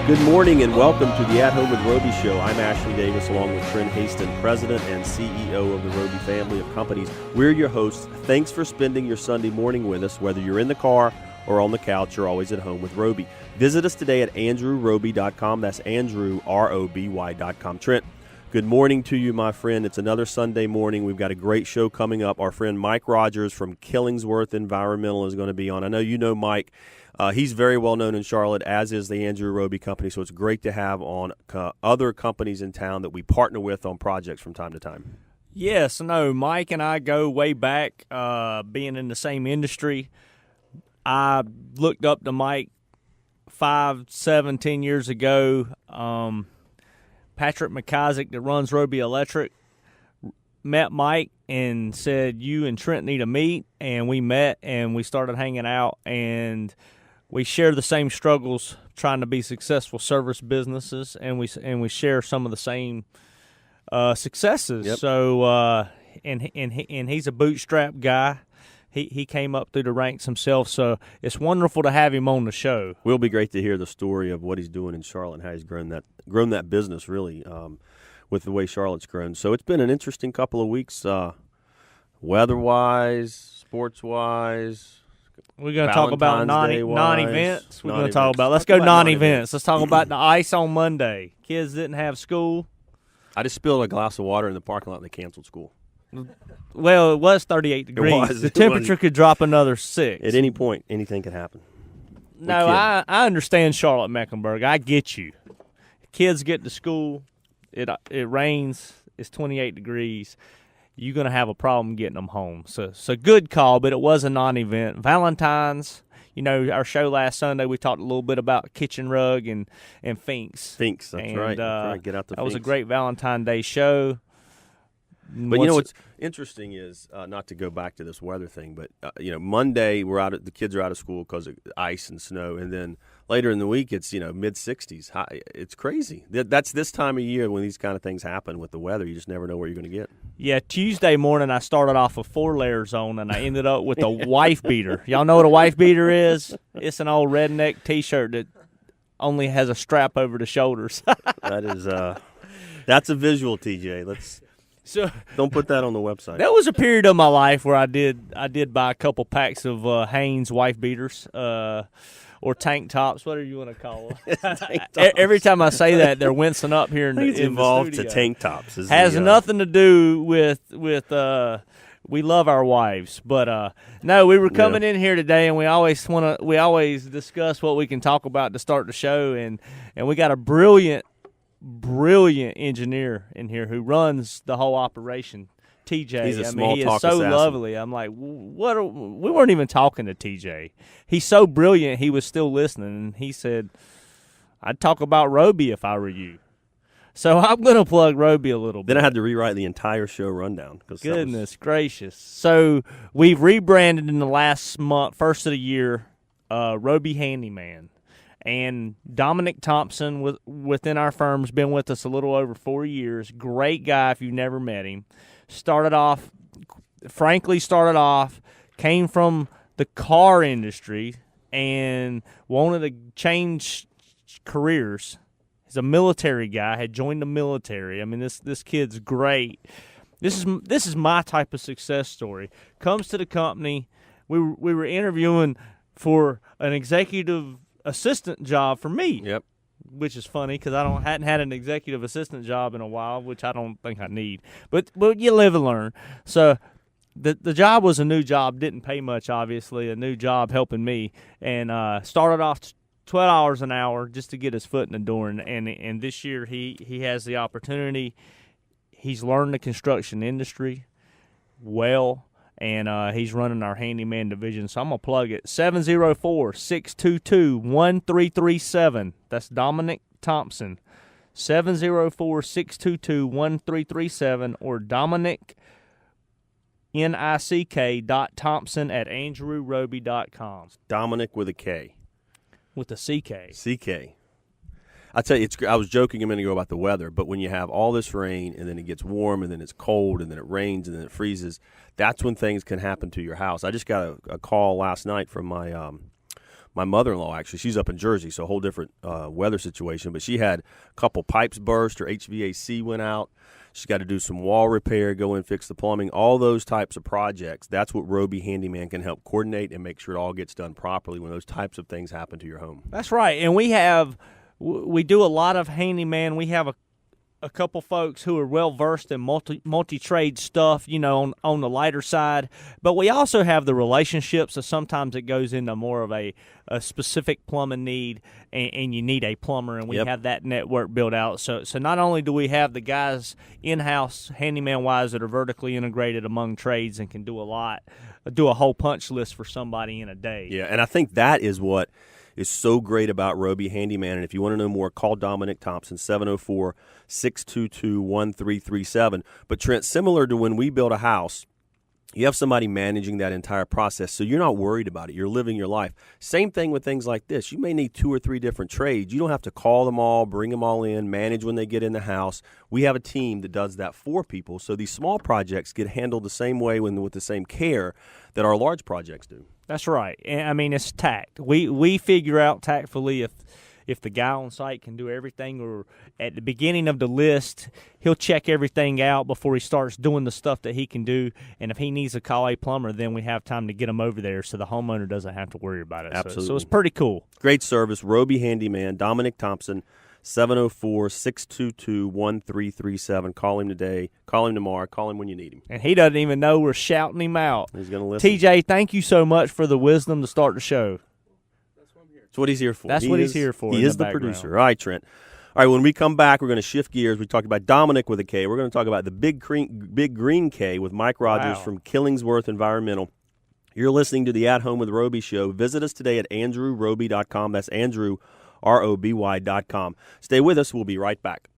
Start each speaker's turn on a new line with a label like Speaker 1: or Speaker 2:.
Speaker 1: Good morning and welcome to the At Home with Roby show. I'm Ashley Davis along with Trent Haston, President and CEO of the Roby family of companies. We're your hosts. Thanks for spending your Sunday morning with us. Whether you're in the car or on the couch, you're always at home with Roby. Visit us today at andrewroby.com. That's Andrew, R-O-B-Y.com. Trent, good morning to you, my friend. It's another Sunday morning. We've got a great show coming up. Our friend Mike Rogers from Killingsworth Environmental is going to be on. I know you know Mike. He's very well known in Charlotte, as is the Andrew Roby Company, so it's great to have on other companies in town that we partner with on projects from time to time.
Speaker 2: Yes, no, Mike and I go way back, being in the same industry. I looked up to Mike 5, 7, 10 years ago. Patrick McIsaac that runs Roby Electric met Mike and said, you and Trent need to meet, and we met and we started hanging out, and we share the same struggles trying to be successful service businesses, and we share some of the same successes.
Speaker 1: Yep.
Speaker 2: So and he's a bootstrap guy. He came up through the ranks himself, so it's wonderful to have him on the show.
Speaker 1: Will be great to hear the story of what he's doing in Charlotte and how he's grown that business really with the way Charlotte's grown. So it's been an interesting couple of weeks, weather-wise, sports-wise.
Speaker 2: We're going to talk about non-events. We're going to talk about – let's go non-events. Let's talk about the ice on Monday. Kids didn't have school.
Speaker 1: I just spilled a glass of water in the parking lot and they canceled school.
Speaker 2: Well, it was 38 degrees. The temperature could drop another 6.
Speaker 1: At any point, anything could happen.
Speaker 2: No, I understand Charlotte Mecklenburg. I get you. Kids get to school. It rains. It's 28 degrees. You're going to have a problem getting them home. So good call, but it was a non-event. Valentine's, our show last Sunday, we talked a little bit about kitchen rug and Finks.
Speaker 1: Finks, that's right. Get out the
Speaker 2: That was a great Valentine's Day show.
Speaker 1: But what's interesting is, not to go back to this weather thing, but Monday the kids are out of school because of ice and snow, and then later in the week it's mid-60s. It's crazy. That's this time of year when these kind of things happen with the weather. You just never know where you're going to get.
Speaker 2: Yeah, Tuesday morning I started off a 4-layer zone and I ended up with a wife beater. Y'all know what a wife beater is? It's an old redneck T-shirt that only has a strap over the shoulders.
Speaker 1: That's a visual, TJ. So don't put that on the website.
Speaker 2: That was a period of my life where I did buy a couple packs of Hanes wife beaters or tank tops, whatever you want to call them. Every time I say that, they're wincing up here in the studio. It's
Speaker 1: evolved to tank tops.
Speaker 2: Has nothing to do with we love our wives, but no, we were coming in here today, and we always discuss what we can talk about to start the show, and we got a brilliant engineer in here who runs the whole operation, TJ.
Speaker 1: He's a small
Speaker 2: he
Speaker 1: talk
Speaker 2: is so
Speaker 1: assassin.
Speaker 2: lovely. I'm like, we weren't even talking to TJ. He's so brilliant. He was still listening, and he said, "I'd talk about Roby if I were you." So I'm going to plug Roby a little bit.
Speaker 1: Then I had to rewrite the entire show rundown.
Speaker 2: Goodness gracious! So we've rebranded in the last month, first of the year, Roby Handyman. And Dominic Thompson within our firm has been with us a little over 4 years. Great guy if you've never met him. Started off, came from the car industry and wanted to change careers. He's a military guy, had joined the military. I mean, this kid's great. This is my type of success story. Comes to the company. We were interviewing for an executive assistant job for me.
Speaker 1: Yep.
Speaker 2: Which is funny because I hadn't had an executive assistant job in a while, which I don't think I need. But you live and learn. So the job was a new job, didn't pay much, obviously, a new job helping me, and started off $12 an hour just to get his foot in the door. And this year he has the opportunity. He's learned the construction industry well. And he's running our handyman division. So I'm going to plug it. 704-622-1337. That's Dominic Thompson. 704-622-1337 or Dominic, Nick.Thompson@andrewroby.com.
Speaker 1: Dominic with a K.
Speaker 2: With a CK.
Speaker 1: CK. I tell you, I was joking a minute ago about the weather, but when you have all this rain and then it gets warm and then it's cold and then it rains and then it freezes, that's when things can happen to your house. I just got a call last night from my my mother-in-law, actually, she's up in Jersey, so a whole different weather situation. But she had a couple pipes burst. Her HVAC went out. She's got to do some wall repair, go in, fix the plumbing, all those types of projects. That's what Roby Handyman can help coordinate and make sure it all gets done properly when those types of things happen to your home.
Speaker 2: That's right. And we do a lot of handyman. We have a couple folks who are well versed in multi-trade stuff, on the lighter side. But we also have the relationships, so sometimes it goes into more of a specific plumbing need, and you need a plumber, and we have that network built out. So not only do we have the guys in-house, handyman-wise, that are vertically integrated among trades and can do a whole punch list for somebody in a day.
Speaker 1: Yeah, and I think that is what is so great about Roby Handyman. And if you want to know more, call Dominic Thompson, 704-622-1337. But Trent, similar to when we build a house, you have somebody managing that entire process, so you're not worried about it. You're living your life. Same thing with things like this. You may need 2 or 3 different trades. You don't have to call them all, bring them all in, manage when they get in the house. We have a team that does that for people, so these small projects get handled the same way with the same care that our large projects do.
Speaker 2: That's right. And I mean, it's tact. We figure out tactfully if the guy on site can do everything, or at the beginning of the list, he'll check everything out before he starts doing the stuff that he can do. And if he needs to call a plumber, then we have time to get him over there so the homeowner doesn't have to worry about it.
Speaker 1: Absolutely.
Speaker 2: So it's pretty cool.
Speaker 1: Great service. Roby Handyman, Dominic Thompson, 704-622-1337. Call him today. Call him tomorrow. Call him when you need him.
Speaker 2: And he doesn't even know we're shouting him out.
Speaker 1: He's going to listen.
Speaker 2: TJ, thank you so much for the wisdom to start the show.
Speaker 1: That's what he's here for.
Speaker 2: That's what he's here for.
Speaker 1: He is the producer. All right, Trent. All right, when we come back, we're going to shift gears. We talked about Dominic with a K. We're going to talk about the Big Green K with Mike Rogers from Killingsworth Environmental. You're listening to the At Home with Roby show. Visit us today at andrewroby.com. That's Andrew, ROBY.com. Stay with us. We'll be right back.